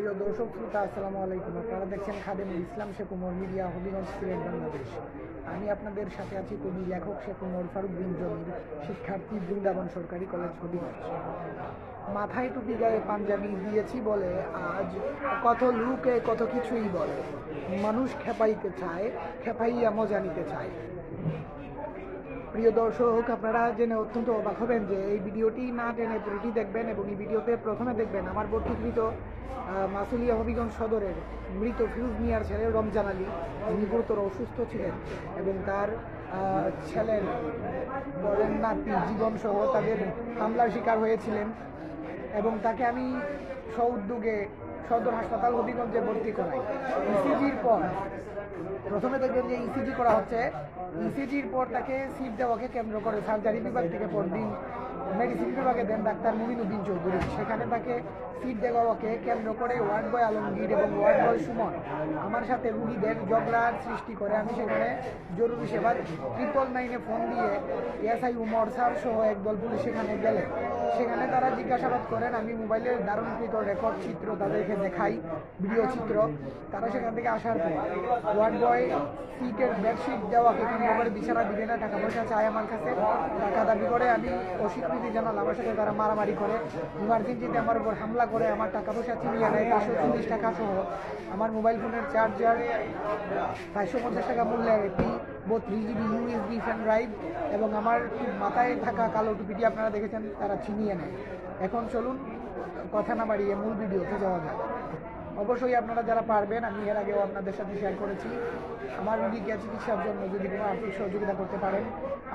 প্রিয় দর্শক শ্রোতা, আসসালামু আলাইকুম। আপনারা দেখছেন খাদেমুল ইসলাম শেখ উমর মিডিয়া, হবিগঞ্জ, সিলেট, বাংলাদেশ। আমি আপনাদের সাথে আছি কবি লেখক শেখ উমর ফারুক বিন জমির, শিক্ষার্থী, বৃন্দাবন সরকারি কলেজ, হবিগঞ্জ। মাথায় টুপি গায়ে পাঞ্জাবি দিয়েছি বলে আজ কত লোকে কত কিছুই বলে। মানুষ খেপাইতে চায়, খেপাইয়া মজা নিতে চায়। প্রিয় দর্শক, আপনারা জেনে অত্যন্ত অবাক হবেন যে এই ভিডিওটি না টেনে পুরোটি দেখবেন এবং এই ভিডিওতে প্রথমে দেখবেন আমার ভর্তিকৃত মাসুলিয়া হবিগঞ্জ সদরের মৃত ফিরোজ মিয়ার ছেলে রমজান আলী। যিনি গুরুতর অসুস্থ ছিলেন এবং তার ছেলের বরের নাতি জীবন সহ তাদের হামলার শিকার হয়েছিলেন এবং তাকে আমি স্ব-উদ্যোগে সদর হাসপাতাল হবিগঞ্জে ভর্তি করাই। ইসিজির পর প্রথমে দেখবেন যে ইসিজি করা হচ্ছে। ইসিজির পর তাকে সিট দেওয়াকে কেন্দ্র করে সার্জারি বিভাগ থেকে পরদিন মেডিসিন বিভাগে দেন ডাক্তার মুমিনুদ্দিন চৌধুরী। সেখানে তাকে সিট দেওয়াকে কেন্দ্র করে ওয়ার্ড বয় আলমগীর এবং ওয়ার্ড বয় সুমন আমার সাথে রুগীদের ঝগড়ার সৃষ্টি করে। আমি সেখানে জরুরি সেবা 999-এ ফোন দিয়ে এসআই উমর স্যার সহ একদল পুলিশ সেখানে গেলেন। সেখানে তারা জিজ্ঞাসাবাদ করেন। আমি মোবাইলের ধারণকৃত রেকর্ড চিত্র তাদেরকে দেখাই, ভিডিও চিত্র। তারা সেখান থেকে আসার পর ওয়ার্ড বয় সিটের বেডশিট দেওয়াকে কেন্দ্র করে বিছানা দিবে না, টাকা পয়সা চায় আমার কাছে, টাকা দাবি করে। আমি অস্বীকৃতি জানালাম। আমার সাথে তারা মারামারি করে, ইমার্জেন্সিতে আমার উপর হামলা করে, আমার টাকা পয়সা ছিনিয়ে নেয়। 540 টাকা সহ আমার মোবাইল ফোনের চার্জার, 550 টাকা মূল্যের একটি 32 GB USB ফ্যান ড্রাইভ এবং আমার মাথায় থাকা কালো টুপিটি আপনারা দেখেছেন, তারা ছিনিয়ে নেয়। এখন চলুন কথা না বাড়িয়ে মূল ভিডিওতে যাওয়া যায়। অবশ্যই আপনারা যারা পারবেন, আমি এর আগেও আপনাদের সাথে শেয়ার করেছি, আমার রুগীকে চিকিৎসার জন্য যদি কোনো আর্থিক সহযোগিতা করতে পারেন,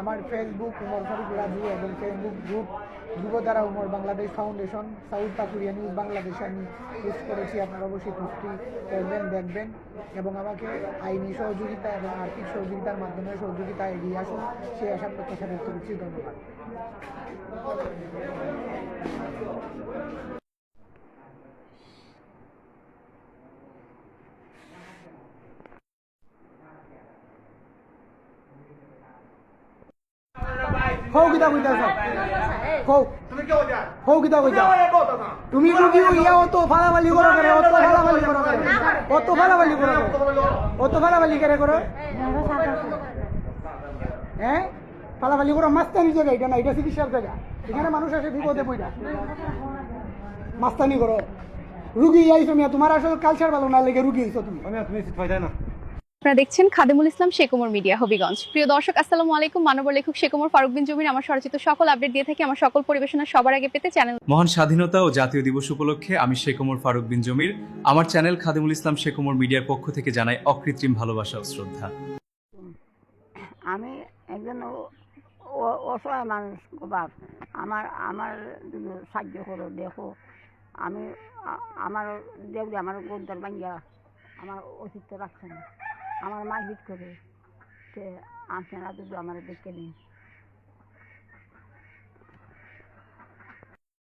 আমার ফেসবুক উমর ফারুক রাজু এবং ফেসবুক গ্রুপ যুবতারা Umar Bangladesh foundation, south Pakuria news বাংলাদেশে আমি পোস্ট করেছি। আপনারা অবশ্যই পোস্টটি করবেন, দেখবেন এবং আমাকে আইনি সহযোগিতা এবং আর্থিক সহযোগিতার মাধ্যমে সহযোগিতা এগিয়ে আসুন, সেই আশার প্রত্যাশা ব্যক্ত করছি। ধন্যবাদ। হও কিতা কইতাছ? হও তুমি কি হইতা? হও কিতা কইতা? তুমি রুগী হইয়া অত ফালাফালি করো কেন? অত ফালাফালি করো কেন? অত ফালাফালি করো কেন? অত ফালাফালি কেন করো? হ্যাঁ, ফালাফালি করো। মাস্তানি জায়গা এটা না, এটা চিকিৎসার জায়গা। এখানে মানুষ আসে বিপদে পড়া, মাস্তানি করো। রুগী আইছো মিয়া, তোমার আসলে কালচার ভালো না লেগে রুগী আইছো তুমি। তুমি সিট পাইতা না। আপনারা দেখছেন খাদেমুল ইসলাম শেখ উমর মিডিয়া, হবিগঞ্জ। প্রিয় দর্শক, আসসালামু আলাইকুম। মানবর লেখক শেখ উমর ফারুক বিন জমির আমার স্বরচিত সকল আপডেট দিয়ে থাকি। আমার সকল পরিবেশনা সবার আগে পেতে চ্যানেল মহান স্বাধীনতা ও জাতীয় দিবস উপলক্ষে আমি শেখ উমর ফারুক বিন জমির আমার চ্যানেল খাদেমুল ইসলাম শেখ উমর মিডিয়ার পক্ষ থেকে জানাই অকৃত্রিম ভালোবাসা ও শ্রদ্ধা। আমি একজন অসহায় মানুষ বাপ, আমার আমার সাহায্য করো, দেখো। আমি আমার দেখলে আমার গোদ্দার ভাঙ্গিয়া আমার অস্তিত্ব রাখছে না, আমার মারপিট করে। আপনারা যদি আমার দেখে নিন।